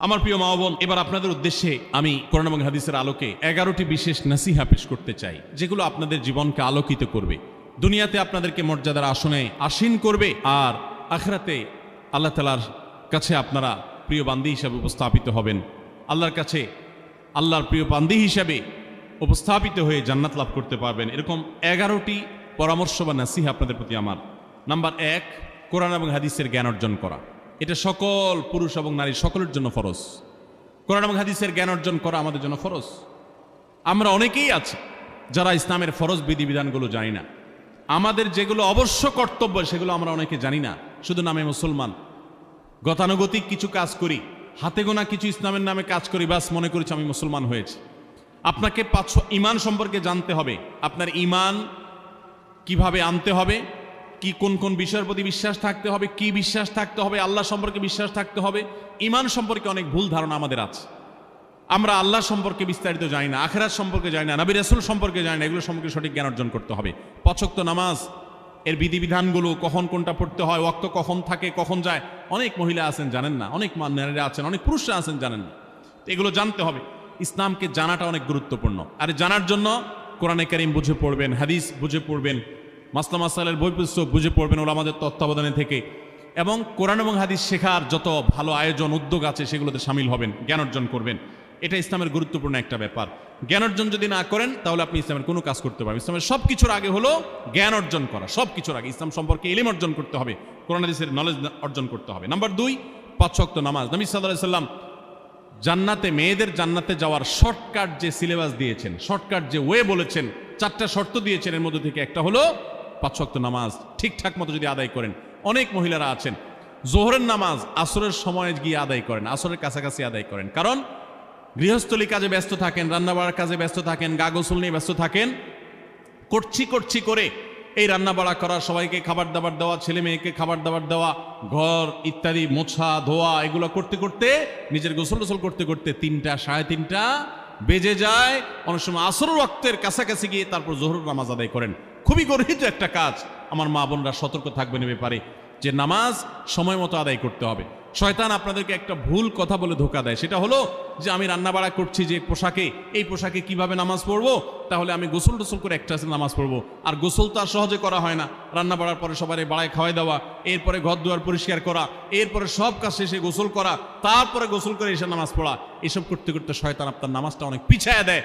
আমার প্রিয় মা বোন, এবার আপনাদের উদ্দেশ্যে আমি কোরআন এবং হাদিসের আলোকে 11টি বিশেষ নাসিহা পেশ করতে চাই, যেগুলো আপনাদের জীবনকে আলোকিত করবে, দুনিয়াতে আপনাদেরকে মর্যাদার আসনে আসীন করবে, আর আখিরাতে আল্লাহ তাআলার কাছে আপনারা প্রিয় বান্দী হিসাবে উপস্থাপিত হবেন। আল্লাহর কাছে আল্লাহর প্রিয় বান্দী হিসাবে উপস্থাপিত হয়ে জান্নাত লাভ করতে পারবেন। এরকম 11টি পরামর্শ বা নাসিহা আপনাদের প্রতি আমার। নাম্বার 1, কোরআন এবং হাদিসের জ্ঞান অর্জন করা। এটা সকল পুরুষ এবং নারী সকলের জন্য ফরজ। কোরআন এবং হাদিসের জ্ঞান অর্জন করা আমাদের জন্য ফরজ। আমরা অনেকেই আছি যারা ইসলামের ফরজ বিধিবিধানগুলো জানি না। আমাদের যেগুলো অবশ্য কর্তব্য সেগুলো আমরা অনেকে জানি না, শুধু নামে মুসলমান। গতানুগতিক কিছু কাজ করি, হাতে গোনা কিছু ইসলামের নামে কাজ করি, বাস মনে করছি আমি মুসলমান হয়েছি। আপনাকে ঈমান সম্পর্কে জানতে হবে। আপনার ঈমান কিভাবে আনতে হবে, কি কোন কোন বিষয়ের প্রতি বিশ্বাস থাকতে হবে, কি বিশ্বাস থাকতে হবে, আল্লাহ সম্পর্কে বিশ্বাস থাকতে হবে। ঈমান সম্পর্কে অনেক ভুল ধারণা আমাদের আছে। আমরা আল্লাহ সম্পর্কে বিস্তারিত জানি না, আখিরাত সম্পর্কে জানি না, নবী রাসূল সম্পর্কে জানি না। এগুলো সম্পর্কে সঠিক জ্ঞান অর্জন করতে হবে। ৫ ওয়াক্ত নামাজ এর বিধিবিধানগুলো, কখন কোনটা পড়তে হয়, ওয়াক্ত কখন থাকে কখন যায়, অনেক মহিলা আছেন জানেন না, অনেক নারীরা আছেন, অনেক পুরুষরা আছেন জানেন না। এগুলো জানতে হবে। ইসলামকে জানাটা অনেক গুরুত্বপূর্ণ। আর জানার জন্য কোরআনে কারীম বুঝে পড়বেন, হাদিস বুঝে পড়বেন, মাসলা মাসাইলের বই পুস্তক বুঝে পড়বেন ওলামাদের তত্ত্বাবধানে থেকে, এবং কোরআন এবং হাদিস শেখার যত ভালো আয়োজন উদ্যোগ আছে সেগুলোতে শামিল হবেন, জ্ঞান অর্জন করবেন। এটা ইসলামের গুরুত্বপূর্ণ একটা ব্যাপার। জ্ঞান অর্জন যদি না করেন তাহলে আপনি ইসলামের কোনো কাজ করতে পারবেন। ইসলামের সব কিছুর আগে হলো জ্ঞান অর্জন করা। সব কিছুর আগে ইসলাম সম্পর্কে ইলম অর্জন করতে হবে, কোরআন হাদিসের নলেজ অর্জন করতে হবে। নাম্বার 2, 5 ওয়াক্ত নামাজ। নবী সাল্লাল্লাহু আলাইহি সাল্লাম জান্নাতে, মেয়েদের জান্নাতে যাওয়ার শর্টকাট যে সিলেবাস দিয়েছেন, শর্টকাট যে ওয়ে বলেছেন, 4টা শর্ত দিয়েছেন। এর মধ্যে থেকে একটা হলো 5 ওয়াক্ত নামাজ ঠিকঠাক মতো যদি আদায় করেন। অনেক মহিলারা আছেন জোহরের নামাজ আসরের সময় গিয়ে আদায় করেন, আসরের কাছাকাছি আদায় করেন, কারণ গৃহস্থলী কাজে ব্যস্ত থাকেন, রান্নাবাড়ার কাজে ব্যস্ত থাকেন, গা গোসল নিয়ে ব্যস্ত থাকেন। করছি করে এই রান্নাবাড়া করা, সবাইকে খাবার দাবার দেওয়া, ছেলে মেয়েকে খাবার দাবার দেওয়া, ঘর ইত্যাদি মোছা ধোয়া, এগুলো করতে করতে, নিজের গোসল টোসল করতে করতে 3টা 3:30 বেজে যায়। অনেক সময় আসর ওয়াক্তের কাছাকাছি গিয়ে তারপর জোহর নামাজ আদায় করেন। খুবই গর্হিত একটা কাজ। আমার মা বোনরা সতর্ক থাকবেন এ ব্যাপারে, যে নামাজ সময় মতো আদায় করতে হবে। শয়তান আপনাদেরকে একটা ভুল কথা বলে ধোঁকা দেয়, সেটা হলো যে আমি রান্নাবাড়া করছি যে পোশাকে, এই পোশাকে কিভাবে নামাজ পড়বো, তাহলে আমি গোসল টোসল করে একটা নামাজ পড়বো। আর গোসল তো আর সহজে করা হয় না। রান্না বাড়ার পরে সবাই বাড়ায় খাওয়াই দেওয়া, এরপরে ঘর দুয়ার পরিষ্কার করা, এরপরে সব কাজ শেষে গোসল করা, তারপরে গোসল করে এসে নামাজ পড়া, এসব করতে করতে শয়তান আপনার নামাজটা অনেক পিছায় দেয়।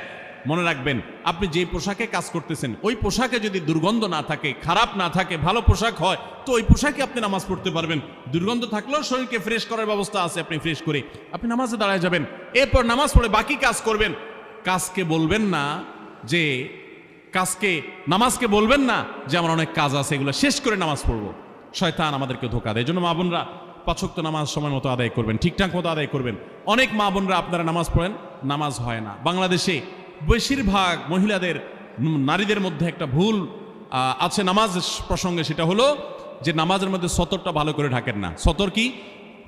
মনে রাখবেন, আপনি যে পোশাকে কাজ করতেছেন ওই পোশাকে যদি দুর্গন্ধ না থাকে, খারাপ না থাকে, ভালো পোশাক হয়, তো ওই পোশাকে আপনি নামাজ পড়তে পারবেন। দুর্গন্ধ থাকলেও শরীরকে ফ্রেশ করার ব্যবস্থা আছে, আপনি ফ্রেশ করে আপনি নামাজে দাঁড়ায় যাবেন। এরপর নামাজ পড়ে বাকি কাজ করবেন। কাজকে বলবেন না যে নামাজকে বলবেন না যে আমার অনেক কাজ আছে, এগুলো শেষ করে নামাজ পড়বো। শয়তান আমাদেরকে ধোঁকা দেয়। এই জন্য মা বোনরা 5 ওয়াক্ত নামাজ সময় মতো আদায় করবেন, ঠিকঠাক মতো আদায় করবেন। অনেক মা বোনরা আপনারা নামাজ পড়েন, নামাজ হয় না। বাংলাদেশে বেশিরভাগ মহিলাদের, নারীদের মধ্যে একটা ভুল আছে নামাজ প্রসঙ্গে, সেটা হলো যে নামাজের মধ্যে সতরটা ভালো করে ঢাকেন না। সতর কি?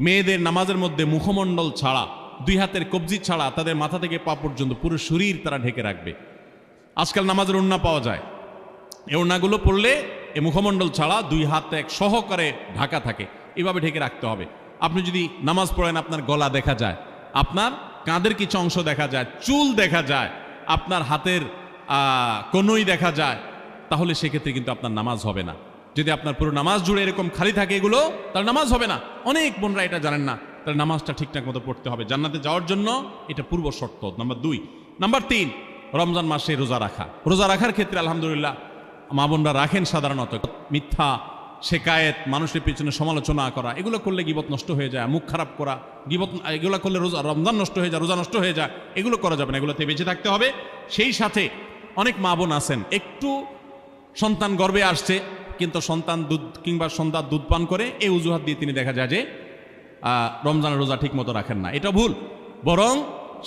মেয়েদের নামাজের মধ্যে মুখমণ্ডল ছাড়া, 2 হাতের কবজি ছাড়া তাদের মাথা থেকে পা পর্যন্ত পুরো শরীর তারা ঢেকে রাখবে। আজকাল নামাজের ওড়না পাওয়া যায়, এই ওড়নাগুলো পড়লে এই মুখমণ্ডল ছাড়া 2 হাত এক সহকারে ঢাকা থাকে, এভাবে ঢেকে রাখতে হবে। আপনি যদি নামাজ পড়েন, আপনার গলা দেখা যায়, আপনার কাঁধের কিছু অংশ দেখা যায়, চুল দেখা যায়, আপনার হাতের কনুই দেখা যায়, তাহলে সেক্ষেত্রে কিন্তু আপনার নামাজ হবে না। যদি আপনার পুরো নামাজ জুড়ে এরকম খালি থাকে এগুলো, তাহলে নামাজ হবে না। অনেক বোনরা এটা জানেন না, তাহলে নামাজটা ঠিকঠাক মতো পড়তে হবে। জান্নাতে যাওয়ার জন্য এটা পূর্ব শর্ত, নাম্বার 2। নাম্বার 3, রমজান মাসে রোজা রাখা। রোজা রাখার ক্ষেত্রে আলহামদুলিল্লাহ মা বোনরা রাখেন সাধারণত। মিথ্যা শেকায়েত, মানুষের পিছনে সমালোচনা করা, এগুলো করলে গীবত নষ্ট হয়ে যায়। মুখ খারাপ করা, গীবত, এগুলো করলে রমজান নষ্ট হয়ে যায়, রোজা নষ্ট হয়ে যায়। এগুলো করা যাবে না, এগুলোতে বেঁচে থাকতে হবে। সেই সাথে অনেক মা বোন আছেন, একটু সন্তান গর্ভে আসছে কিন্তু সন্তান দুধ কিংবা সন্তান দুধ পান করে, এই অজুহাত দিয়ে তিনি দেখা যায় যে রমজানের রোজা ঠিক মতো রাখেন না। এটা ভুল। বরং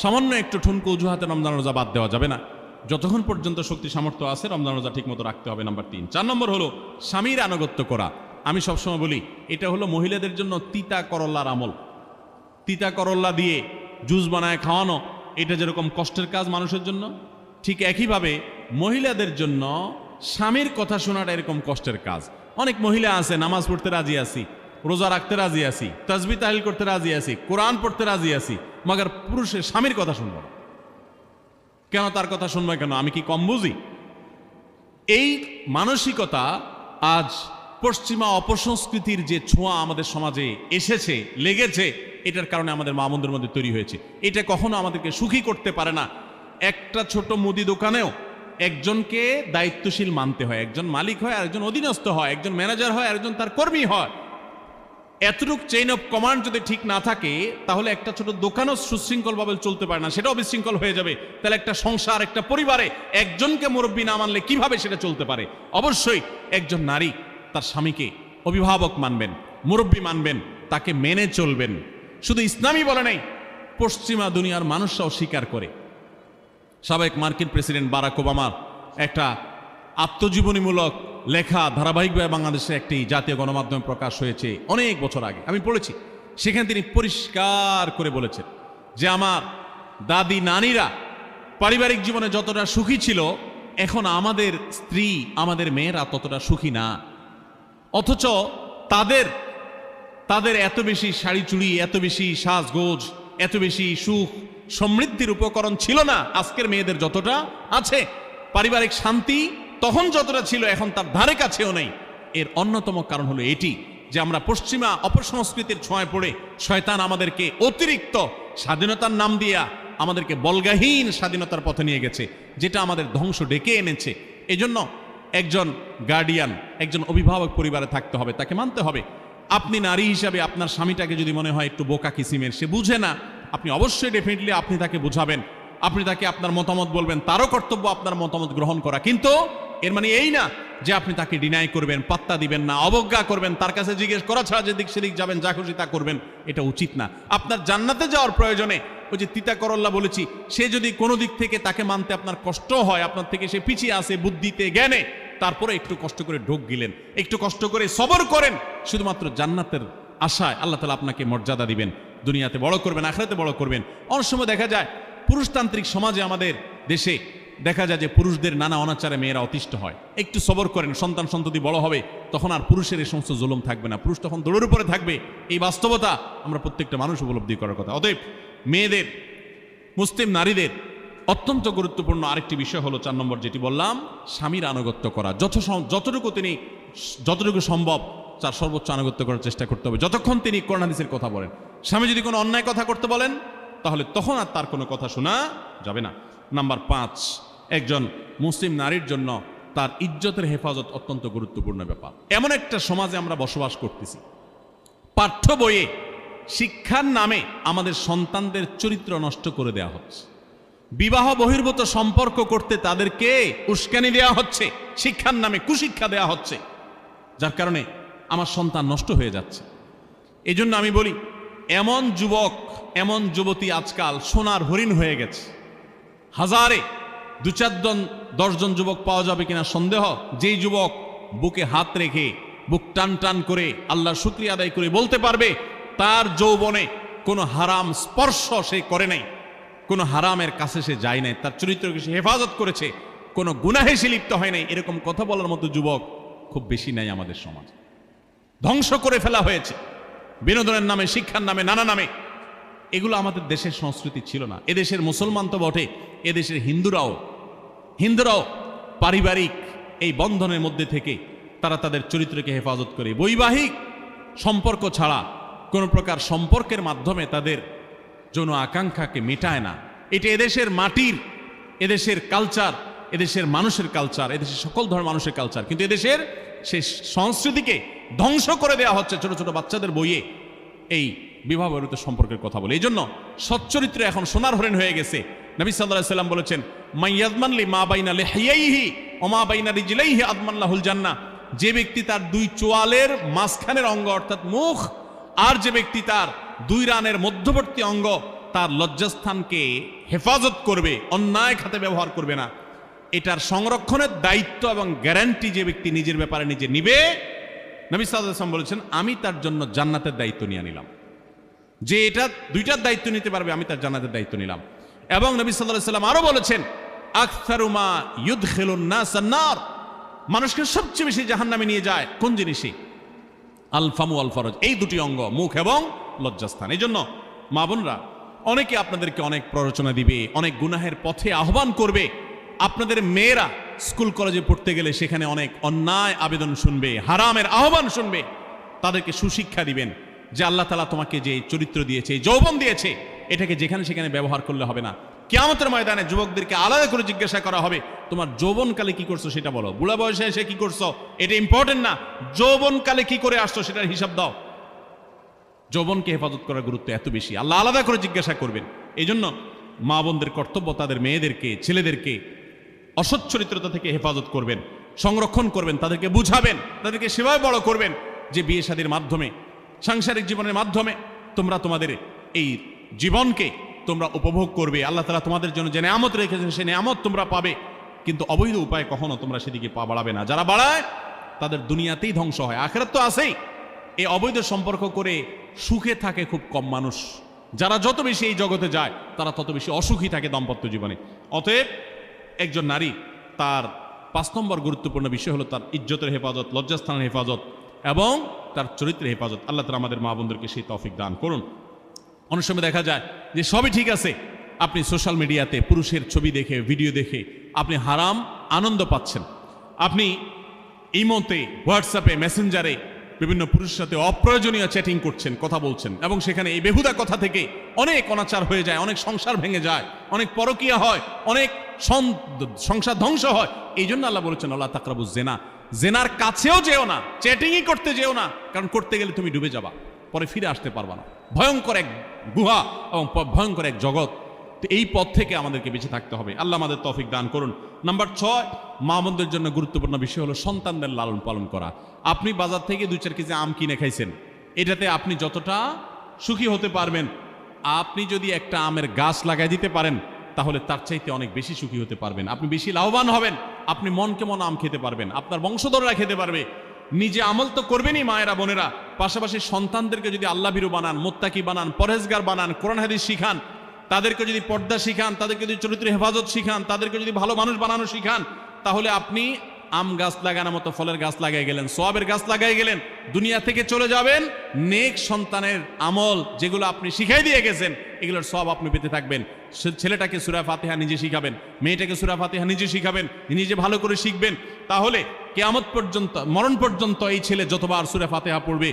সামান্য একটু ঠুনকো অজুহাতে রমজানের রোজা বাদ দেওয়া যাবে না। যতক্ষণ পর্যন্ত শক্তি সামর্থ্য আছে রমজান রোজা ঠিক মতো রাখতে হবে। নাম্বার 3। 4 নম্বর হলো স্বামীর আনুগত্য করা। আমি সবসময় বলি এটা হলো মহিলাদের জন্য তিতা করল্লার আমল। তিতা করল্লা দিয়ে জুস বানায় খাওয়ানো, এটা যেরকম কষ্টের কাজ মানুষের জন্য, ঠিক একইভাবে মহিলাদের জন্য স্বামীর কথা শোনাটা এরকম কষ্টের কাজ। অনেক মহিলা আছে নামাজ পড়তে রাজি আছি, রোজা রাখতে রাজি আছি, তাসবিহ তাহলিল করতে রাজি আছি, কোরআন পড়তে রাজি আছি, মগর পুরুষের স্বামীর কথা শুনবো না। কেন তার কথা শুনবো কেন? আমি কি কম বুঝি? এই মানসিকতা আজ পশ্চিমা অপসংস্কৃতির যে ছোঁয়া আমাদের সমাজে এসেছে, লেগেছে, এটার কারণে আমাদের মা বোনদের মধ্যে তৈরি হয়েছে। এটা কখনো আমাদেরকে সুখী করতে পারে না। একটা ছোট মুদি দোকানেও একজনকে দায়িত্বশীল মানতে হয়, একজন মালিক হয়, আরেকজন অধীনস্থ হয়, একজন ম্যানেজার হয়, আরেকজন তার কর্মী হয়। এতটুক চেইন অফ কমান্ড যদি ঠিক না থাকে, তাহলে একটা ছোট দোকানও সুশৃঙ্খলভাবে চলতে পারে না, সেটাও বিশৃঙ্খল হয়ে যাবে। তাহলে একটা সংসার, একটা পরিবারে একজনকে মুরব্বী না মানলে কিভাবে সেটা চলতে পারে? অবশ্যই একজন নারী তার স্বামীকে অভিভাবক মানবেন, মুরব্বী মানবেন, তাকে মেনে চলবেন। শুধু ইসলামই বলে নাই, পশ্চিমা দুনিয়ার মানুষরাও স্বীকার করে। সাবেক মার্কিন প্রেসিডেন্ট বারাক ওবামার একটা আত্মজীবনীমূলক লেখা ধারাবাহিকভাবে বাংলাদেশে একটি জাতীয় গণমাধ্যমে প্রকাশ হয়েছে অনেক বছর আগে, আমি পড়েছি। সেখানে তিনি পরিষ্কার করে বলেছেন যে আমার দাদি নানিরা পারিবারিক জীবনে যতটা সুখী ছিল, এখন আমাদের স্ত্রী, আমাদের মেয়েরা ততটা সুখী না। অথচ তাদের এত বেশি শাড়ি চুড়ি, এত বেশি সাজগোজ, এত বেশি সুখ সমৃদ্ধির উপকরণ ছিল না আজকের মেয়েদের যতটা আছে। পারিবারিক শান্তি তখন যতটা ছিল, এখন তার ধারে কাছেও নেই। এর অন্যতম কারণ হলো এটি যে আমরা পশ্চিমা অপসংস্কৃতির ছোঁয়ায় পড়ে শয়তান আমাদেরকে অতিরিক্ত স্বাধীনতার নাম দিয়া আমাদেরকে বলগাহীন স্বাধীনতার পথে নিয়ে গেছে, যেটা আমাদের ধ্বংস ডেকে এনেছে। এজন্য একজন গার্ডিয়ান, একজন অভিভাবক পরিবারে থাকতে হবে, তাকে মানতে হবে। আপনি নারী হিসাবে আপনার স্বামীটাকে যদি মনে হয় একটু বোকা কিসিমের, সে বুঝে না, আপনি অবশ্যই ডেফিনেটলি আপনি তাকে বুঝাবেন, আপনি তাকে আপনার মতামত বলবেন, তারও কর্তব্য আপনার মতামত গ্রহণ করা। কিন্তু এর মানে এই না যে আপনি তাকে ডিনাই করবেন, পাত্তা দিবেন না, অবজ্ঞা করবেন, তার কাছে জিজ্ঞেস করা ছাড়া যেদিক সেদিক যাবেন, যা খুশি তা করবেন, এটা উচিত না। আপনার জান্নাতে যাওয়ার প্রয়োজনে ওই যে তিতা করল্লা বলেছি, সে যদি কোনো দিক থেকে তাকে মানতে আপনার কষ্ট হয়, আপনার থেকে সে পিছিয়ে আসে বুদ্ধিতে জ্ঞানে, তারপরে একটু কষ্ট করে ঢোক গিলেন, একটু কষ্ট করে সবর করেন, শুধুমাত্র জান্নাতের আশায় আল্লাহ তাআলা আপনাকে মর্যাদা দিবেন, দুনিয়াতে বড় করবেন, আখিরাতে বড় করবেন। অনেক সময় দেখা যায় পুরুষতান্ত্রিক সমাজে আমাদের দেশে দেখা যায় যে পুরুষদের নানা অনাচারে মেয়েরা অতিষ্ঠ হয়। একটু সবর করেন, সন্তান সন্ততি বড় হবে, তখন আর পুরুষের এই সমস্ত জুলুম থাকবে না, পুরুষ তখন দৌড়ের উপরে থাকবে। এই বাস্তবতা আমরা প্রত্যেকটা মানুষ উপলব্ধি করার কথা। অতএব মেয়েদের, মুসলিম নারীদের অত্যন্ত গুরুত্বপূর্ণ আরেকটি বিষয় হলো 4 নম্বর যেটি বললাম, স্বামীর আনুগত্য করা। যতটুকু সম্ভব তার সর্বোচ্চ আনুগত্য করার চেষ্টা করতে হবে, যতক্ষণ তিনি কোরআন হাদিসের কথা বলেন। স্বামী যদি কোনো অন্যায় কথা করতে বলেন, তাহলে তখন আর তার কোনো কথা শোনা যাবে না। নাম্বার 5, একজন মুসলিম নারীর জন্য তার ইজ্জতের হেফাজত অত্যন্ত গুরুত্বপূর্ণ ব্যাপার। এমন একটা সমাজে আমরা বসবাস করতেছি, পাঠ্য বইয়ে শিক্ষার নামে আমাদের সন্তানদের চরিত্র নষ্ট করে দেওয়া হচ্ছে, বিবাহ বহির্ভূত সম্পর্ক করতে তাদেরকে উস্কানি দেওয়া হচ্ছে, শিক্ষার নামে কুশিক্ষা দেওয়া হচ্ছে, যার কারণে আমার সন্তান নষ্ট হয়ে যাচ্ছে। এই জন্য আমি বলি, এমন যুবক, এমন যুবতী আজকাল সোনার হরিণ হয়ে গেছে। হাজারে 2-4 জন 10 জন যুবক পাওয়া যাবে কিনা সন্দেহ, যেই যুবক বুকে হাত রেখে বুক টান টান করে আল্লাহর শুকরিয়া আদায় করে বলতে পারবে তার যৌবনে কোনো হারাম স্পর্শ সে করে নাই, কোনো হারামের কাছে সে যায় নাই, তার চরিত্রকে সে হেফাজত করেছে, কোনো গুনাহে সে লিপ্ত হয় নাই, এরকম কথা বলার মতো যুবক খুব বেশি নাই আমাদের সমাজে। ধ্বংস করে ফেলা হয়েছে বিনোদনের নামে, শিক্ষার নামে, নানা নামে। এগুলো আমাদের দেশের সংস্কৃতি ছিল না। এদেশের মুসলমান তো বটে, এদেশের হিন্দুরাও পারিবারিক এই বন্ধনের মধ্যে থেকে তারা তাদের চরিত্রকে হেফাজত করে, বৈবাহিক সম্পর্ক ছাড়া কোনো প্রকার সম্পর্কের মাধ্যমে তাদের যৌন আকাঙ্ক্ষাকে মেটায় না। এটা এদেশের মাটির, এদেশের কালচার, এদেশের মানুষের কালচার, এদেশের সকল ধরনের মানুষের কালচার, কিন্তু এদেশের সেই সংস্কৃতিকে ধ্বংস করে দেওয়া হচ্ছে ছোট ছোট বাচ্চাদের বইয়ে এই বিবাহ বহির্ভূত সম্পর্কের কথা বলে। এই জন্য সচ্চরিত্র এখন সোনার হরিণ হয়ে গেছে। নবী সাল্লাল্লাহু আলাইহি সাল্লাম বলেছেন, মাইয়াজমান লি মা বাইনা লিহিয়াইহি ওয়া মা বাইনা রিজলাইহি আদমান লাহুল জান্নাহ। যে ব্যক্তি তার 2 চোয়ালের মাঝখানের অঙ্গ অর্থাৎ মুখ, আর যে ব্যক্তি তার 2 রানের মধ্যবর্তী অঙ্গ, তার লজ্জাস্থানকে হেফাজত করবে, অন্যায় খাতে ব্যবহার করবে না, এটার সংরক্ষণের দায়িত্ব এবং গ্যারান্টি যে ব্যক্তি নিজের ব্যাপারে নিজে নিবে, নবী সাল্লাল্লাহু আলাইহি সাল্লাম বলেছেন, আমি তার জন্য জান্নাতের দায়িত্ব নিয়ে নিলাম। যে এটা 2টার দায়িত্ব নিতে পারবে, আমি তার জান্নাতের দায়িত্ব নিলাম। এবং নবী সাল্লাল্লাহু আলাইহি সাল্লাম আরো বলেছেন, আকসারু মা ইউদখিলুন নাস আন-নার, মানুষকে সবচেয়ে বেশি জাহান্নামে নিয়ে যায় কোন জিনিসই? আল ফামু আল ফরজ, এই দুটি অঙ্গ, মুখ এবং লজ্জাস্থান। এই জন্য মা বোনরা, অনেকে আপনাদেরকে অনেক প্ররোচনা দিবে, অনেক গুনাহের পথে আহ্বান করবে। আপনাদের মেয়েরা স্কুল কলেজে পড়তে গেলে সেখানে অনেক অন্যায় আবেদন শুনবে, হারামের আহ্বান শুনবে। তাদেরকে সুশিক্ষা দিবেন যে আল্লাহ তাআলা তোমাকে যে চরিত্র দিয়েছে, যৌবন দিয়েছে, এটাকে যেখানে সেখানে ব্যবহার করলে হবে না। কিয়ামতের ময়দানে যুবকদেরকে আলাদা করে জিজ্ঞাসা করা হবে, তোমার যৌবনকালে কি করছো সেটা বলো, বুড়া বয়সে এসে কি করছো এটা ইম্পর্টেন্ট না, যৌবনকালে কি করে আসছো সেটার হিসাব দাও। যৌবনকে হেফাজত করার গুরুত্ব এত বেশি, আল্লাহ আলাদা করে জিজ্ঞাসা করবেন। এই জন্য মা বোনদের কর্তব্য তাদের মেয়েদেরকে, ছেলেদেরকে অসৎ চরিত্রতা থেকে হেফাজত করবেন, সংরক্ষণ করবেন, তাদেরকে বুঝাবেন, তাদেরকে সেভাবে বড় করবেন যে বিয়ে শাদীর মাধ্যমে, সাংসারিক জীবনের মাধ্যমে তোমরা তোমাদের এই জীবনকে তোমরা উপভোগ করবে। আল্লাহ তাআলা তোমাদের জন্য যে নেয়ামত রেখেছেন সেই নেয়ামত তোমরা পাবে, কিন্তু অবৈধ উপায়ে কখনো তোমরা সেদিকে পা বাড়াবে না। যারা বাড়ায় তাদের দুনিয়াতেই ধ্বংস হয়, আখিরাত তো আছেই। এই অবৈধ সম্পর্ক করে সুখে থাকে খুব কম মানুষ। যারা যত বেশি এই জগতে যায় তারা তত বেশি অসুখী থাকে দাম্পত্য জীবনে। অতএব একজন নারী, তার 5 নম্বর গুরুত্বপূর্ণ বিষয় হলো তার ইজ্জতের হেফাজত, লজ্জাস্থানের হেফাজত এবং তার চরিত্রের হেফাজত। আল্লাহ তাআলা আমাদের মা বোনদেরকে সেই তৌফিক দান করুন। অনেক সময় দেখা যায় যে সবই ঠিক আছে, আপনি সোশ্যাল মিডিয়াতে পুরুষের ছবি দেখে, ভিডিও দেখে আপনি হারাম আনন্দ পাচ্ছেন। আপনি ইমোতে, হোয়াটসঅ্যাপে, মেসেঞ্জারে বিভিন্ন পুরুষের সাথে অপ্রয়োজনীয় চ্যাটিং করছেন, কথা বলছেন, এবং সেখানে এই বেহুদা কথা থেকে অনেক অনাচার হয়ে যায়, অনেক সংসার ভেঙে যায়, অনেক পরকীয়া হয়, অনেক সংসার ধ্বংস হয়। এই জন্য আল্লাহ বলেছেন আল্লাহ তাকরাবুজ জেনা, জেনার কাছেও যেও না, চ্যাটিংই করতে যেও না, কারণ করতে গেলে তুমি ডুবে যাবা, পরে ফিরে আসতে পারবা না। ভয়ঙ্কর এক গুহা এবং ভয়ঙ্কর এক জগৎ। তো এই পথ থেকে আমাদেরকে বেঁচে থাকতে হবে। আল্লাহ আমাদের তৌফিক দান করুন। নাম্বার 6, মা বোনদের জন্য গুরুত্বপূর্ণ বিষয় হলো সন্তানদের লালন পালন করা। আপনি বাজার থেকে 2-4 কেজি আম কিনে খাইছেন, এটাতে আপনি যতটা সুখী হতে পারবেন, আপনি যদি একটা আমের গাছ লাগাই দিতে পারেন তাহলে তার চাইতে অনেক বেশি সুখী হতে পারবেন, আপনি বেশি লাভবান হবেন, আপনি মনকে মন আম খেতে পারবেন, আপনার বংশধররা খেতে পারবে। নিজে আমল তো করবেনই মায়েরা, বোনেরা, পাশাপাশি সন্তানদেরকে যদি আল্লাহ ভীরু বানান, মুত্তাকি বানান, পরহেজগার বানান, কোরআন হাদিস শিখান, তাদেরকে যদি পর্দা শিখান, তাদেরকে যদি চরিত্রের হেফাজত শিখান, তাদেরকে যদি ভালো মানুষ বানানো শিখান, তাহলে আপনি আম গাছ লাগানোর মতো ফলের গাছ লাগাই গেলেন, সওয়াবের গাছ লাগাই গেলেন, দুনিয়া থেকে চলে যাবেন। নেক সন্তানের আমল যেগুলো আপনি শিখাই দিয়ে গেছেন, এগুলোর সব আপনি পেতে থাকবেন। ছেলেটাকে সূরা ফাতিহা নিজে শিখাবেন, মেয়েটাকে সূরা ফাতিহা নিজে শিখাবেন, নিজে ভালো করে শিখবেন। তাহলে কিয়ামত পর্যন্ত, মরণ পর্যন্ত এই ছেলে যতবার সূরা ফাতিহা পড়বে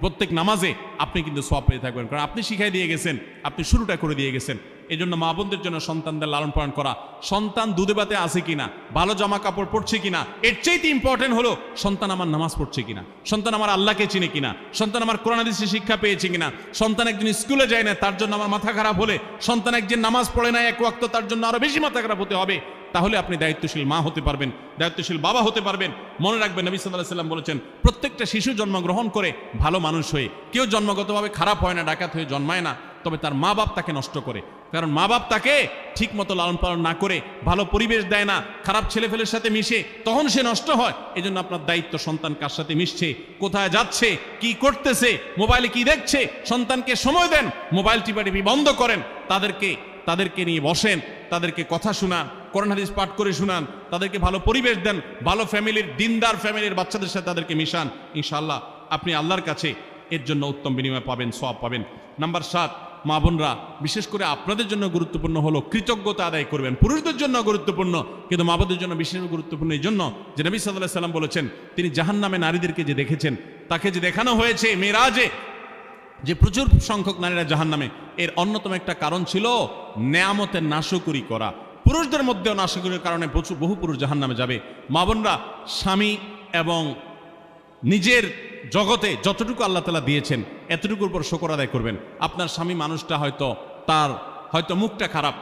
প্রত্যেক নামাজে আপনি কিন্তু সওয়াব পেয়ে থাকবেন, কারণ আপনি শিখাই দিয়ে গেছেন, আপনি শুরুটা করে দিয়ে গেছেন। এই জন্য মা বোনদের জন্য সন্তানদের লালন পালন করা, সন্তান দুধে ভাতে আছে কিনা, ভালো জামা কাপড় পরছে কিনা, এর চাইতে ইম্পর্টেন্ট হলো সন্তান আমার নামাজ পড়ছে কিনা, সন্তান আমার আল্লাহকে চিনে কিনা, সন্তান আমার কোরআন হাদিসের শিক্ষা পেয়েছে কিনা। সন্তান একজন স্কুলে যায় না, তার জন্য আমার মাথা খারাপ হলে, সন্তান একজন নামাজ পড়ে না এক ওয়াক্ত, তার জন্য আরো বেশি মাথা খারাপ হতে হবে। তাহলে আপনি দায়িত্বশীল মা হতে পারবেন, দায়িত্বশীল বাবা হতে পারবেন। মনে রাখবেন নবী সাল্লাল্লাহু আলাইহি ওয়াসাল্লাম বলেছেন, প্রত্যেকটা শিশু জন্মগ্রহণ করে ভালো মানুষ হয়ে, কেউ জন্মগতভাবে খারাপ হয় না, ডাকাত হয়ে জন্মায় না, তবে তার মা বাপ তাকে নষ্ট করে। কারণ মা বাপ তাকে ঠিক মতো লালন পালন না করে, ভালো পরিবেশ দেয় না, খারাপ ছেলেফেলের সাথে মিশে, তখন সে নষ্ট হয়। এই জন্য আপনার দায়িত্ব সন্তান কার সাথে মিশছে, কোথায় যাচ্ছে, কি করতেছে, মোবাইলে কি দেখছে, সন্তানকে সময় দেন, মোবাইল টিপাটিপি বন্ধ করেন, তাদেরকে নিয়ে বসেন, তাদেরকে কথা শোনান, কোরআন হাদিস পাঠ করে শোনান, তাদেরকে ভালো পরিবেশ দেন, ভালো ফ্যামিলির, দিনদার ফ্যামিলির বাচ্চাদের সাথে তাদেরকে মিশান। ইনশাআল্লাহ আপনি আল্লাহর কাছে এর জন্য উত্তম বিনিময় পাবেন, সওয়াব পাবেন। নাম্বার 7, মা বোনরা, বিশেষ করে আপনাদের জন্য গুরুত্বপূর্ণ হলো কৃতজ্ঞতা আদায় করবেন। পুরুষদের জন্য গুরুত্বপূর্ণ, কিন্তু মা বোনদের জন্য বিশেষ গুরুত্বপূর্ণ এই জন্য যে নবী সাল্লাল্লাহু আলাইহি ওয়াসাল্লাম বলেছেন, তিনি জাহান্নামে নারীদেরকে যে দেখেছেন, তাকে যে দেখানো হয়েছে মেরাজে, যে প্রচুর সংখ্যক নারীরা জাহান্নামে, এর অন্যতম একটা কারণ ছিল নেয়ামতের নাশকরি করা। পুরুষদের মধ্যেও নাশকরির কারণে বহু পুরুষ জাহান্নামে যাবে। মা বোনরা, স্বামী এবং নিজের জগতে যতটুকু আল্লাহ তাআলা দিয়েছেন এতটুকুর উপর শুকর আদায় করবেন। আপনার স্বামী মানুষটা হয়তো মুখটা খারাপ,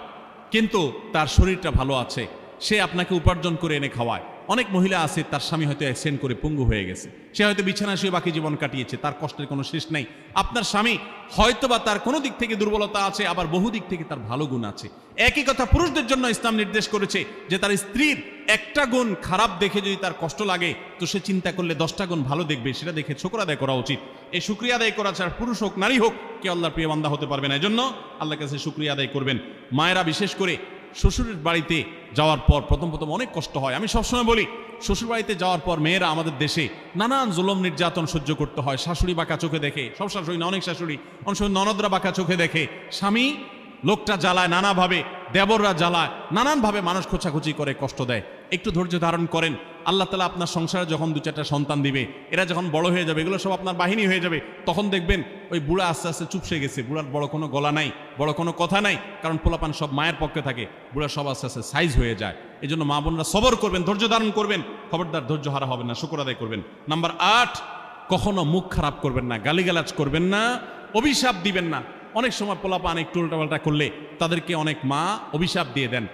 কিন্তু তার শরীরটা ভালো আছে, সে আপনাকে উপার্জন করে এনে খাওয়ায়। অনেক মহিলা আছে, তার স্বামী হয়তো অ্যাক্সিডেন্ট করে পঙ্গু হয়ে গেছে, সে হয়তো বিছানা শুয়ে বাকি জীবন কাটিয়েছে, তার কষ্টের কোনো শেষ নেই। আপনার স্বামী হয়তো বা তার কোনো দিক থেকে দুর্বলতা আছে, আবার বহু দিক থেকে তার ভালো গুণ আছে। একই কথা পুরুষদের জন্য ইসলাম নির্দেশ করেছে যে তার স্ত্রীর একটা গুণ খারাপ দেখে যদি তার কষ্ট লাগে, তো সে চিন্তা করলে 10টা গুণ ভালো দেখবে, সেটা দেখে শুকর আদায় করা উচিত। এই শুকরিয়া আদায় করা ছাড়া পুরুষ হোক নারী হোক, কে আল্লাহর প্রিয় বান্দা হতে পারবে না। এই জন্য আল্লাহর কাছে শুকরিয়া আদায় করবেন। মায়েরা বিশেষ করে শ্বশুরের বাড়িতে যাওয়ার পর প্রথম অনেক কষ্ট হয়। আমি সবসময় বলি, শ্বশুরবাড়িতে যাওয়ার পর মেয়েরা আমাদের দেশে নানান জুলুম নির্যাতন সহ্য করতে হয়। শাশুড়ি বাঁকা চোখে দেখে, সব শাশুড়ি না, অনেক শাশুড়ি, অনেক সময় ননদরা বাঁকা চোখে দেখে, স্বামী লোকটা জ্বালায় নানাভাবে, দেবররা জ্বালায় নানানভাবে, মানুষ খোঁচাখুচি করে কষ্ট দেয়। একটু ধৈর্য ধারণ করেন, আল্লাহ তাআলা আপনার সংসারে যখন 2-4টা সন্তান দিবে, এরা যখন বড় হয়ে যাবে, এগুলো সব আপনার বাহিনী হয়ে যাবে, তখন দেখবেন ওই বুড়া আস্তে আস্তে চুপসে গেছে, বুড়ার বড় কোনো গলা নাই, বড় কোনো কথা নাই, কারণ পোলাপান সব মায়ের পক্ষে থাকে, বুড়া সব আস্তে আস্তে সাইজ হয়ে যায়। এই জন্য মা বোনরা সবর করবেন, ধৈর্য ধারণ করবেন, খবরদার ধৈর্য হারা হবেন না, শুকর আদায় করবেন। নাম্বার 8, কখনো মুখ খারাপ করবেন না, গালিগালাজ করবেন না, অভিশাপ দিবেন না। অনেক সময় পোলাপান একটু উল্টাপাল্টা করলে তাদেরকে অনেক মা অভিশাপ দিয়ে দেন,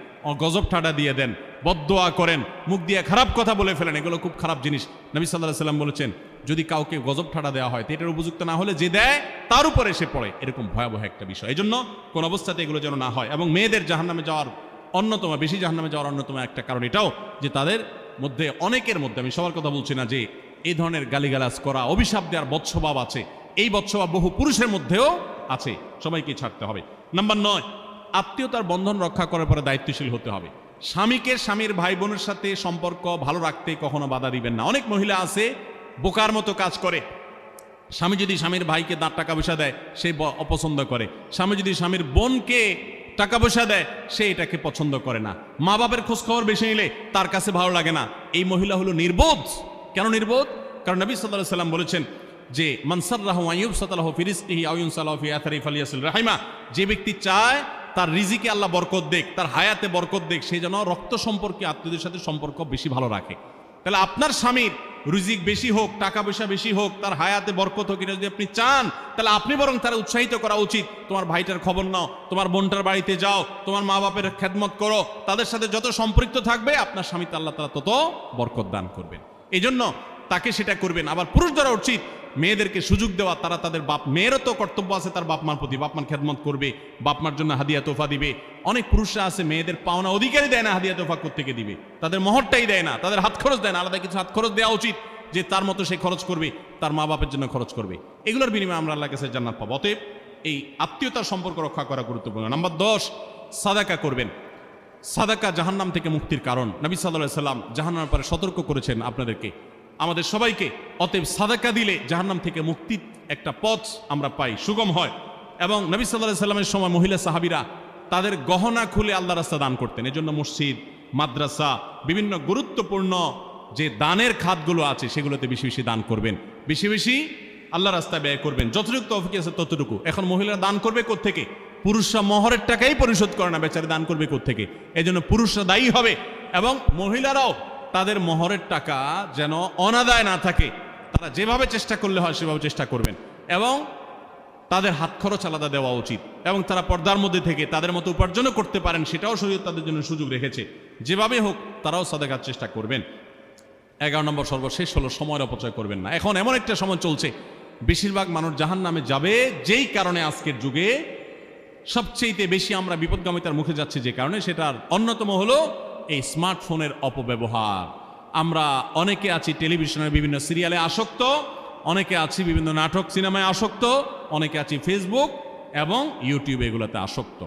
গজব ঠাডা দিয়ে দেন, বদদোয়া করেন, মুখ দিয়ে খারাপ কথা বলে ফেলেন। এগুলো খুব খারাপ জিনিস। নবী সাল্লাল্লাহু আলাইহি ওয়াসাল্লাম বলেছেন, যদি কাউকে গজব ঠাডা দেওয়া হয় তো এটার উপযুক্ত না হলে যে দেয় তার উপরে এসে পড়ে, এরকম ভয়াবহ একটা বিষয়। এই জন্য কোন অবস্থাতে এগুলো যেন না হয়। এবং মেয়েদের জাহান্নামে যাওয়ার অন্যতম, বেশি জাহান্নামে যাওয়ার অন্যতম একটা কারণ এটাও যে তাদের মধ্যে, অনেকের মধ্যে, আমি সবার কথা বলছি না, যে এই ধরনের গালিগালাজ করা, অভিশাপ দেওয়ার বৎসভাব আছে। এই বৎসভাব বহু পুরুষের মধ্যেও আছে, সবাইকে ছাড়তে হবে। নাম্বার 9, আত্মীয়তার বন্ধন রক্ষা করার পরে দায়িত্বশীল হতে হবে। স্বামীকে স্বামীর ভাই বোনের সাথে সম্পর্ক ভালো রাখতে কখনো বাধা দিবেন না। অনেক মহিলা আছে বোকার মতো কাজ করে। স্বামী যদি স্বামীর ভাইকে টাকা পয়সা দেয় সে অপছন্দ করে, স্বামী যদি স্বামীর বোনকে টাকা পয়সা দেয় সে এটাকে পছন্দ করে না, মা বাপের খোঁজ খবর বেশি নিলে তার কাছে ভালো লাগে না। এই মহিলা হলো নির্বোধ। কেন নির্বোধ? কারণ নবী সাল্লাল্লাহু আলাইহি ওয়াসাল্লাম বলেছেন যে মান সাররাহু আন ইউবসাতালাহু ফি রিজকিহি আও ইউনসালাহু ফি আথারি ফালিয়াসিল রাহিমা, যে ব্যক্তি চায় তার রিজিকে আল্লাহ বরকত দেখ, তার হায়াতে বরকত দেখ, সেই জন্য রক্ত সম্পর্কে আত্মীয়দের সাথে সম্পর্ক বেশি ভালো রাখে। তাহলে আপনার স্বামীর রিজিক বেশি হোক, টাকা পয়সা বেশি হোক, তার হায়াতে বরকত হোক, এটা যদি আপনি চান তাহলে আপনি বরং তারা উৎসাহিত করা উচিত। তোমার ভাইটার খবর নাও, তোমার বোনটার বাড়িতে যাও, তোমার মা বাপের খেদমত করো, তাদের সাথে যত সম্পৃক্ত থাকবে আপনার স্বামীতে আল্লাহ তাআলা তত বরকত দান করবেন। এই জন্য তাকে সেটা করবেন। আবার পুরুষ দ্বারা উচিত মেয়েদেরকে সুযোগ দেওয়া, তারা তাদের বাপ, মেয়েরও তো কর্তব্য আছে তার বাপ মার প্রতি, বাপ মার খেদমত করবে, বাপ মার জন্য হাদিয়া তোফা দিবে। অনেক পুরুষরা আছে মেয়েদের পাওনা অধিকারই দেয় না, হাদিয়া তোফা কোত্থেকে দিবে, তাদের মহরটাই দেয় না, তাদের হাত খরচ দেয় না। আলাদা কিছু হাত খরচ দেওয়া উচিত, যে তার মতো সে খরচ করবে, তার মা বাপের জন্য খরচ করবে। এগুলোর বিনিময়ে আমরা আল্লাহর কাছে জান্নাত পাবো। অতএব এই আত্মীয়তার সম্পর্ক রক্ষা করা গুরুত্বপূর্ণ। নাম্বার 10, সাদাকা করবেন। সাদাকা জাহান্নাম থেকে মুক্তির কারণ। নবী সাল্লাল্লাহু আলাইহি ওয়াসাল্লাম জাহান্নামের পরে সতর্ক করেছেন আপনাদেরকে, আমাদের সবাইকে। অতএব সাদাকা দিলে জাহান্নাম থেকে মুক্তির একটা পথ আমরা পাই, সুগম হয়। এবং নবী সাল্লাল্লাহু আলাইহি ওয়াসাল্লামের সময় মহিলা সাহাবীরা তাদের গহনা খুলে আল্লাহর রাস্তায় দান করতেন। এজন্য মসজিদ, মাদ্রাসা, বিভিন্ন গুরুত্বপূর্ণ যে দানের খাতগুলো আছে সেগুলোতে বেশি বেশি দান করবেন, বেশি বেশি আল্লাহর রাস্তায় ব্যয় করবেন, যতটুকু তৌফিক আছে ততটুকু। এখন মহিলারা দান করবে কোত্থেকে? পুরুষরা মহরের টাকাই পরিশোধ করে না, বেচারে দান করবে কোত্থেকে? এই জন্য পুরুষরা দায়ী হবে। এবং মহিলারাও তাদের মহরের টাকা যেন অনাদায় না থাকে, তারা যেভাবে চেষ্টা করলে হয় সেভাবে চেষ্টা করবেন। এবং তাদের হাত খরচ আলাদা দেওয়া উচিত, এবং তারা পর্দার মধ্যে থেকে তাদের মতো উপার্জনও করতে পারেন, সেটাও শরীয়ত তাদের জন্য সুযোগ রেখেছে। যেভাবে হোক তারাও সাদাকার চেষ্টা করবেন। 11 নম্বর সর্বশেষ হলো সময়ের অপচয় করবেন না। এখন এমন একটা সময় চলছে, বেশিরভাগ মানুষ জাহান্নামে যাবে যেই কারণে, আজকের যুগে সবচেয়ে বেশি আমরা বিপদগামিতার মুখে যাচ্ছি যে কারণে, সেটার অন্যতম হলো এই স্মার্টফোনের অপব্যবহার। আমরা অনেকে আছি টেলিভিশনের বিভিন্ন সিরিয়ালে আসক্ত, অনেকে আছি বিভিন্ন নাটক সিনেমায় আসক্ত, অনেকে আছি ফেসবুক এবং ইউটিউব এগুলোতে আসক্ত।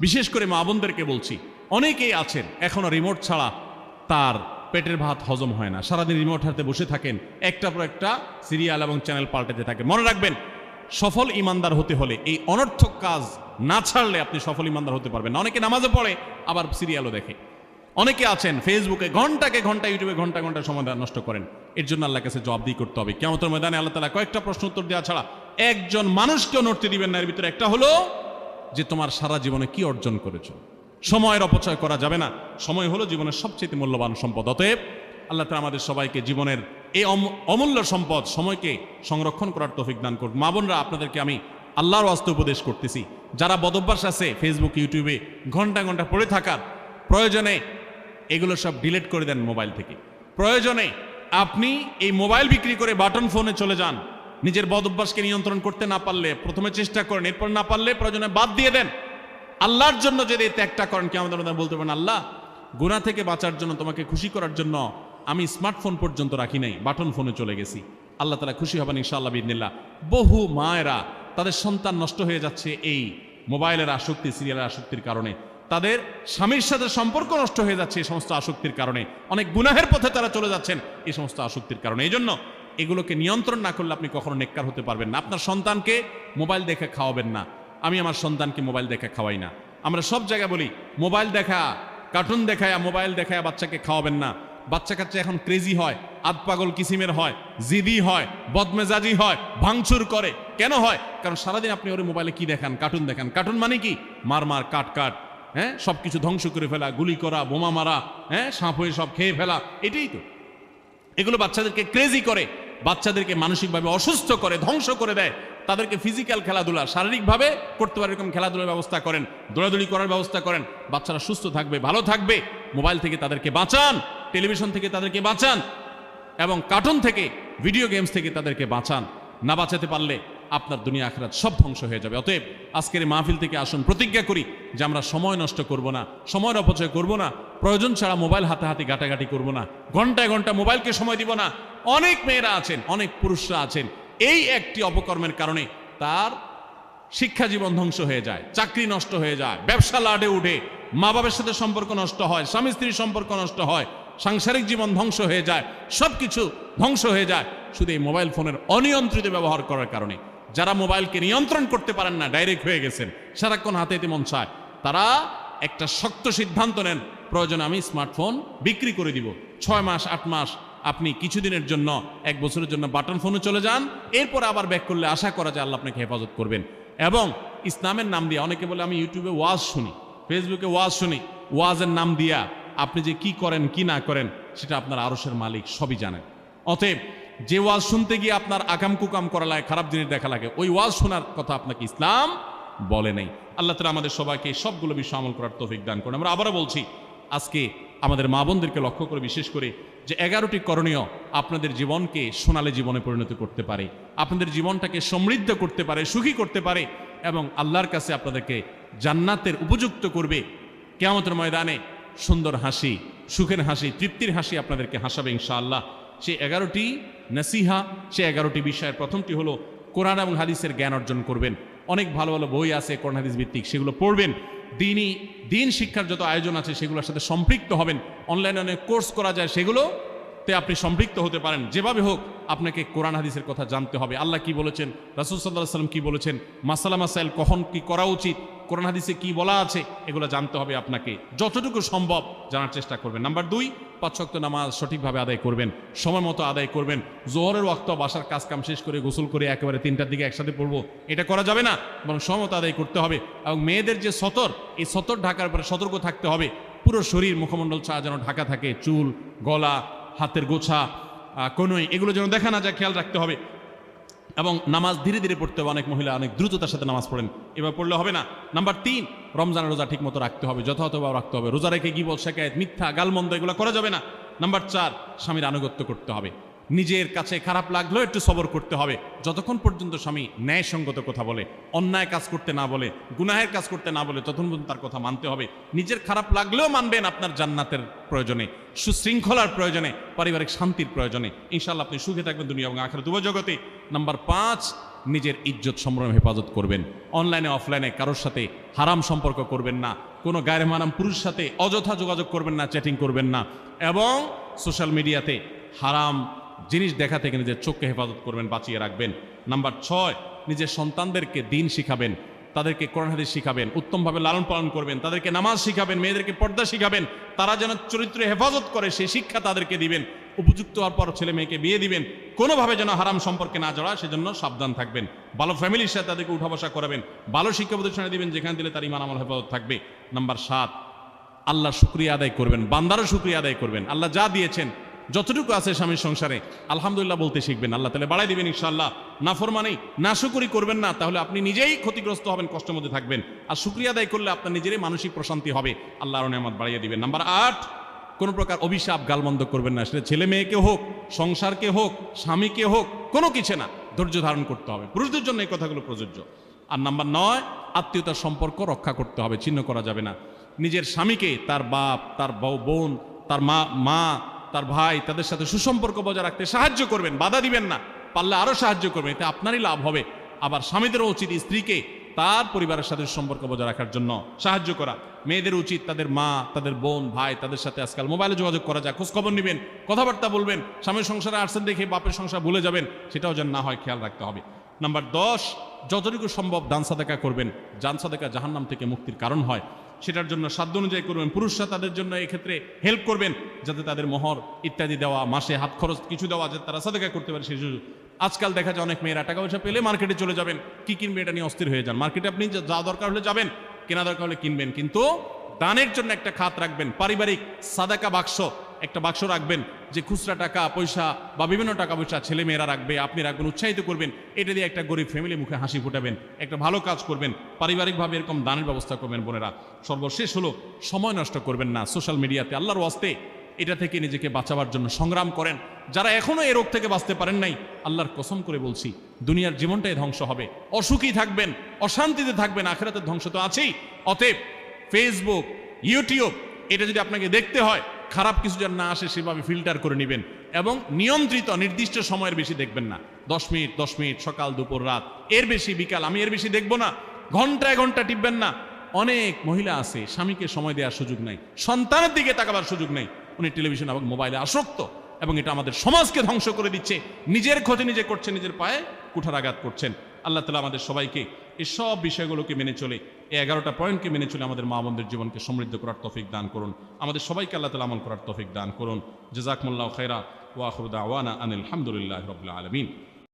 বিশেষ করে মা বোনদেরকে বলছি, অনেকেই আছেন এখনো রিমোট ছাড়া তার পেটের ভাত হজম হয় না, সারাদিন রিমোট হাতে বসে থাকেন, একটার পর একটা সিরিয়াল এবং চ্যানেল পাল্টাতে থাকেন। মনে রাখবেন, সফল ইমানদার হতে হলে এই অনর্থক কাজ না ছাড়লে আপনি সফল ইমানদার হতে পারবেন না। অনেকে নামাজও পড়ে আবার সিরিয়ালও দেখে, অনেকে আছেন ফেসবুকে ঘন্টাকে ঘন্টা, ইউটিউবে ঘন্টা ঘন্টা সময় নষ্ট করেন। এর জন্য আল্লাহর কাছে জবাবদিহি করতে হবে। কিয়ামতের ময়দানে আল্লাহ তাআলা কয়েকটা প্রশ্ন উত্তর দেওয়া ছাড়া একজন মানুষকেও নড়তে দিবেন না। এর ভিতরে একটা হলো যে তোমার সারা জীবনে কি অর্জন করেছো। সময়ের অপচয় করা যাবে না। সময় হলো জীবনের সবচেয়ে মূল্যবান সম্পদ। অতএব আল্লাহ তাআলা আমাদের সবাইকে জীবনের এই অমূল্য সম্পদ সময়কে সংরক্ষণ করার তৌফিক দান করুন। মা বোনরা, আপনাদেরকে আমি আল্লাহর ওয়াস্তে উপদেশ করতেছি, যারা বদভ্যাস আছে ফেসবুক ইউটিউবে ঘন্টা ঘন্টা পড়ে থাকার, প্রয়োজনে এগুলো সব ডিলিট করে দেন মোবাইল থেকে। প্রয়োজনে আপনি এই মোবাইল বিক্রি করে বাটন ফোনে চলে যান। নিজের বদভ্যাসকে নিয়ন্ত্রণ করতে না পারলে প্রথমে চেষ্টা করেন, এরপর না পারলে প্রয়োজনে বাদ দিয়ে দেন। আল্লাহর জন্য যদি ত্যাগটা করেন, কি আমাদের বলতে পারেন, আল্লাহ গুনাহ থেকে বাঁচার জন্য, তোমাকে খুশি করার জন্য আমি স্মার্টফোন পর্যন্ত রাখি নাই, বাটন ফোনে চলে গেছি। আল্লাহ তাআলা খুশি হবেন ইনশাআল্লাহ বিইذنিল্লাহ। বহু মায়েরা তাদের সন্তান নষ্ট হয়ে যাচ্ছে এই মোবাইলের আসক্তি, সিরিয়ালের আসক্তির কারণে। তাদের স্বামীর সাথে সম্পর্ক নষ্ট হয়ে যাচ্ছে এই সমস্ত আসক্তির কারণে, অনেক গুনাহের পথে তারা চলে যাচ্ছেন এই সমস্ত আসক্তির কারণে। এই জন্য এগুলোকে নিয়ন্ত্রণ না করলে আপনি কখনো নেককার হতে পারবেন না। আপনার সন্তানকে মোবাইল দেখে খাওয়াবেন না। আমি আমার সন্তানকে মোবাইল দেখে খাওয়াই না। আমরা সব জায়গায় বলি মোবাইল দেখা, কার্টুন দেখায়, মোবাইল দেখায় বাচ্চাকে খাওয়াবেন না। বাচ্চা কাচ্চা এখন ক্রেজি হয়, আধ পাগল কিসিমের হয়, জিদি হয়, বদমেজাজি হয়, ভাঙচুর করে। কেন হয়? কারণ সারাদিন আপনি ওর মোবাইলে কি দেখান? কার্টুন দেখান। কার্টুন মানে কি? মার মার, কাট কাট, হ্যাঁ, সবকিছু ধ্বংস করে ফেলা, গুলি করা, বোমা মারা, হ্যাঁ, সাপ হয়ে সব খেয়ে ফেলা, এটাই তো। এগুলো বাচ্চাদেরকে ক্রেজি করে, বাচ্চাদেরকে মানসিকভাবে অসুস্থ করে, ধ্বংস করে দেয়। তাদেরকে ফিজিক্যাল খেলাধুলা, শারীরিকভাবে করতে পারে এরকম খেলাধুলার ব্যবস্থা করেন, দৌড়াদৌড়ি করার ব্যবস্থা করেন। বাচ্চারা সুস্থ থাকবে, ভালো থাকবে। মোবাইল থেকে তাদেরকে বাঁচান, টেলিভিশন থেকে তাদেরকে বাঁচান, এবং কার্টুন থেকে, ভিডিও গেমস থেকে তাদেরকে বাঁচান। না বাঁচাতে পারলে আপনার দুনিয়া আখিরাত সব ধ্বংস হয়ে যাবে। অতএব আজকের এই মাহফিল থেকে আসুন, প্রতিজ্ঞা করি যে আমরা সময় নষ্ট করব না, সময়ের অপচয় করব না, প্রয়োজন ছাড়া মোবাইল হাতে গাটাগাটি করব না, ঘন্টায় ঘন্টা মোবাইলকে সময় দিব না। অনেক মেয়েরা আছেন, অনেক পুরুষরা আছেন, এই একটি অপকর্মের কারণে তার শিক্ষা জীবন ধ্বংস হয়ে যায়, চাকরি নষ্ট হয়ে যায়, ব্যবসা লাডে উঠে, মা বাবার সাথে সম্পর্ক নষ্ট হয়, স্বামী স্ত্রীর সম্পর্ক নষ্ট হয়, সাংসারিক জীবন ধ্বংস হয়ে যায়, সবকিছু ধ্বংস হয়ে যায় শুধু এই মোবাইল ফোনের অনিয়ন্ত্রিত ব্যবহার করার কারণে। যারা মোবাইলকে নিয়ন্ত্রণ করতে পারেন না, ডাইরেক্ট হয়ে গেছেন, সারাক্ষণ হাতে মন চায়, তারা একটা শক্ত সিদ্ধান্ত নেন, প্রয়োজনে আমি স্মার্টফোন বিক্রি করে দিব। 6 মাস 8 মাস আপনি কিছুদিনের জন্য, 1 বছরের জন্য বাটন ফোনে চলে যান, এরপর আবার ব্যাক করলে আশা করা যায় আল্লাহ আপনাকে হেফাজত করবেন। এবং ইসলামের নাম দিয়ে, অনেকে বলে আমি ইউটিউবে ওয়াজ শুনি, ফেসবুকে ওয়াজ শুনি, ওয়াজের নাম দিয়া আপনি যে কি করেন কি না করেন সেটা আপনার আরশের মালিক সবই জানেন। অতএব যে ওয়াজ শুনতে গিয়ে আপনার আকাম কুকাম করা লাগে, খারাপ জিনিস দেখা লাগে, ওই ওয়াজ শোনার কথা আপনাকে ইসলাম বলে নেই। আল্লাহ তাআলা আমাদের সবাইকে সবগুলো বিষয় আমল করার তৌফিক দান করেন। আমরা আবারও বলছি, আজকে আমাদের মা বোনদেরকে লক্ষ্য করে, বিশেষ করে যে 11টি করণীয় আপনাদের জীবনকে সোনালী জীবনে পরিণত করতে পারে, আপনাদের জীবনটাকে সমৃদ্ধ করতে পারে, সুখী করতে পারে, এবং আল্লাহর কাছে আপনাদেরকে জান্নাতের উপযুক্ত করবে। কিয়ামতের ময়দানে সুন্দর হাসি, সুখের হাসি, তৃপ্তির হাসি আপনাদেরকে হাসাবে ইনশাআল্লাহ। সেই 11টি নসিহা, সেই 11টি বিষয়ের প্রথমটি হলো কোরআন এবং হাদিসের জ্ঞান অর্জন করবেন। অনেক ভালো ভালো বই আছে কোরআন হাদিস ভিত্তিক, সেগুলো পড়বেন। দিন শিক্ষার যত আয়োজন আছে সেগুলোর সাথে সম্পৃক্ত হবেন। অনলাইনে অনেক কোর্স করা যায়, সেগুলোতে আপনি সম্পৃক্ত হতে পারেন। যেভাবে হোক আপনাকে কোরআন হাদিসের কথা জানতে হবে। আল্লাহ কি বলেছেন, রাসূল সাল্লাল্লাহু আলাইহি ওয়াসাল্লাম কি বলেছেন, মাসালা মাসাইল কখন কি করা উচিত, কোরআন হাদিসে কি বলা আছে, এগুলো জানতে হবে আপনাকে। যতটুকু সম্ভব জানার চেষ্টা করবেন। নাম্বার 2, 5 ওয়াক্ত নামাজ সঠিকভাবে আদায় করবেন, সময় মতো আদায় করবেন। জোহরের ওয়াক্ত বাসার কাজ কাম শেষ করে গোসল করে একেবারে 3টার দিকে একসাথে পড়বো, এটা করা যাবে না, বরং সময় মতো আদায় করতে হবে। এবং মেয়েদের যে সতর, এই সতর ঢাকার পরে সতর্ক থাকতে হবে। পুরো শরীর, মুখমণ্ডল ছাড়া যেন ঢাকা থাকে, চুল, গলা, হাতের গোছা, কনুই, এগুলো যেন দেখা না যায়, খেয়াল রাখতে হবে। এবং নামাজ ধীরে ধীরে পড়তে হবে। অনেক মহিলা অনেক দ্রুততার সাথে নামাজ পড়েন, এবার পড়লে হবে না। নাম্বার 3, রমজানের রোজা ঠিক মতো রাখতে হবে, যথাযথভাবে রাখতে হবে। রোজা রেখে গীবত, শিকায়েত, মিথ্যা, গালমন্দ এগুলো করা যাবে না। নাম্বার 4, স্বামীর আনুগত্য করতে হবে। নিজের কাছে খারাপ লাগলেও একটু সবর করতে হবে, যতক্ষণ পর্যন্ত স্বামী ন্যায়সঙ্গত কথা বলে, অন্যায় কাজ করতে না বলে, গুনাহের কাজ করতে না বলে, ততক্ষণ পর্যন্ত তার কথা মানতে হবে। নিজের খারাপ লাগলেও মানবেন, আপনার জান্নাতের প্রয়োজনে, সুশৃঙ্খলার প্রয়োজনে, পারিবারিক শান্তির প্রয়োজনে। ইনশাআল্লাহ আপনি সুখে থাকবেন দুনিয়া এবং আখিরাত উভয় জগতে। নাম্বার 5, নিজের ইজ্জত সম্ভ্রম হেফাজত করবেন। অনলাইনে অফলাইনে কারোর সাথে হারাম সম্পর্ক করবেন না, কোনো গায়রে মানাম পুরুষের সাথে অযথা যোগাযোগ করবেন না, চ্যাটিং করবেন না, এবং সোশ্যাল মিডিয়াতে হারাম জিনিস দেখা থেকে নিজের চোখকে হেফাজত করবেন, বাঁচিয়ে রাখবেন। নাম্বার 6, নিজের সন্তানদেরকে দিন শিখাবেন, তাদেরকে কোরআন হাদিস শিখাবেন, উত্তমভাবে লালন পালন করবেন, তাদেরকে নামাজ শিখাবেন, মেয়েদেরকে পর্দা শিখাবেন, তারা যেন চরিত্রে হেফাজত করে সেই শিক্ষা তাদেরকে দিবেন। উপযুক্ত হওয়ার পর ছেলে মেয়েকে বিয়ে দিবেন, কোনোভাবে যেন হারাম সম্পর্কে না জড়ায় সেজন্য সাবধান থাকবেন। ভালো ফ্যামিলির সাথে তাদেরকে উঠা বসা করাবেন, ভালো শিক্ষা প্রতিষ্ঠানে দিবেন যেখানে দিলে তার ইমান আমল হেফাজত থাকবে। নাম্বার 7, আল্লাহর শুকরিয়া আদায় করবেন, বান্দারও শুকরিয়া আদায় করবেন। আল্লাহ যা দিয়েছেন, যতটুকু আছে স্বামীর সংসারে, আলহামদুলিল্লাহ বলতে শিখবেন, আল্লাহ তাআলা বাড়াই দিবেন ইনশাআল্লাহ। নাফরমানি, নাশুকরি করবেন না, তাহলে আপনি নিজেই ক্ষতিগ্রস্ত হবেন, কষ্টের মধ্যে থাকবেন। আর শুকরিয়া আদায় করলে আপনার নিজেরই মানসিক প্রশান্তি হবে, আল্লাহর নেয়ামত বাড়িয়ে দিবেন। নাম্বার 8, কোনো প্রকার অভিশাপ গালমন্দ করবেন না, সেটা ছেলে মেয়েকে হোক, সংসারকে হোক, স্বামীকে হোক, কোনো কিছু না, ধৈর্য ধারণ করতে হবে। পুরুষদের জন্য এই কথাগুলো প্রযোজ্য। আর নাম্বার 9, আত্মীয়তার সম্পর্ক রক্ষা করতে হবে, ছিন্ন করা যাবে না। নিজের স্বামীকে তার বাপ, তার বোন, তার মা, তার ভাই, তাদের সাথে সুসম্পর্ক বজায় রাখতে সাহায্য করবেন, বাধা দিবেন না, পারলে আরো সাহায্য করবেন, এতে আপনারই লাভ হবে। আবার স্বামীদেরও উচিত স্ত্রীকে তার পরিবারের সাথে সম্পর্ক বজায় রাখার জন্য সাহায্য করা। মেয়েদের উচিত তাদের মা, তাদের বোন, ভাই, তাদের সাথে আজকাল মোবাইলে যোগাযোগ করা যায়, খোঁজ খবর নেবেন, কথাবার্তা বলবেন। স্বামীর সংসারে আসছেন দেখে বাপের সংসার ভুলে যাবেন, সেটাও যেন না হয়, খেয়াল রাখতে হবে। নাম্বার 10, যতটুকু সম্ভব দান সাদাকা করবেন। দান সাদাকা জাহান্নাম থেকে মুক্তির কারণ হয়, সেটার জন্য সাধ্য অনুযায়ী করবেন। পুরুষরা তাদের জন্য এক্ষেত্রে হেল্প করবেন, যাতে তাদের মোহর ইত্যাদি দেওয়া, মাসে হাত খরচ কিছু দেওয়া, যাতে তারা সাদাকা করতে পারে সেই সুযোগ। আজকাল দেখা যায় অনেক মেয়েরা টাকা পয়সা পেলে মার্কেটে চলে যাবেন, কি কিনবে এটা নিয়ে অস্থির হয়ে যান। মার্কেটে আপনি যা দরকার হলে যাবেন, কেনা দরকার হলে কিনবেন, কিন্তু দানের জন্য একটা খাত রাখবেন। পারিবারিক সাদাকা বাক্স, একটা বাক্স রাখবেন, যে খুচরা টাকা পয়সা বা বিভিন্ন টাকা পয়সা ছেলে মেয়েরা রাখবে, আপনি রাখবেন, উৎসাহিত করবেন। এটা দিয়ে একটা গরিব ফ্যামিলি মুখে হাসি ফুটাবেন, একটা ভালো কাজ করবেন, পারিবারিকভাবে এরকম দানের ব্যবস্থা করবেন। বোনেরা, সর্বশেষ হলো সময় নষ্ট করবেন না সোশ্যাল মিডিয়াতে। আল্লাহর ওয়াস্তে এটা থেকে নিজেকে বাঁচাবার জন্য সংগ্রাম করেন। যারা এখনো এই রোগ থেকে বাঁচতে পারেন নাই, আল্লাহর কসম করে বলছি, দুনিয়ার জীবনটাই ধ্বংস হবে, অসুখী থাকবেন, অশান্তিতে থাকবেন, আখিরাতের ধ্বংস তো আছেই। অতএব ফেসবুক, ইউটিউব, এটা যদি আপনাকে দেখতে হয়, খারাপ কিছু যেন না আসে সেভাবে ফিল্টার করে নেবেন, এবং নিয়ন্ত্রিত নির্দিষ্ট সময়ের বেশি দেখবেন না। 10 মিনিট 10 মিনিট, সকাল দুপুর রাত, এর বেশি বিকাল, আমি এর বেশি দেখবো না। ঘন্টায় ঘন্টা টিপবেন না। অনেক মহিলা আছে, স্বামীকে সময় দেওয়ার সুযোগ নাই, সন্তানের দিকে তাকাবার সুযোগ নাই, উনি টেলিভিশন এবং মোবাইলে আসক্ত, এবং এটা আমাদের সমাজকে ধ্বংস করে দিচ্ছে। নিজের ক্ষতি নিজে করছেন, নিজের পায়ে কুঠারাঘাত করছেন। আল্লাহ তাআলা আমাদের সবাইকে এই সব বিষয়গুলোকে মেনে চলে, এই 11টা পয়েন্টকে মেনে চলে আমাদের মা বোনদের জীবনকে সমৃদ্ধ করার তৌফিক দান করুন। আমাদের সবাইকে আল্লাহ তাআলা আমল করার তৌফিক দান করুন। জাযাকুমুল্লাহু খায়রা ওয়া আখিরু দাওয়ানা আনিল হামদুলিল্লাহি রাব্বিল আলামিন।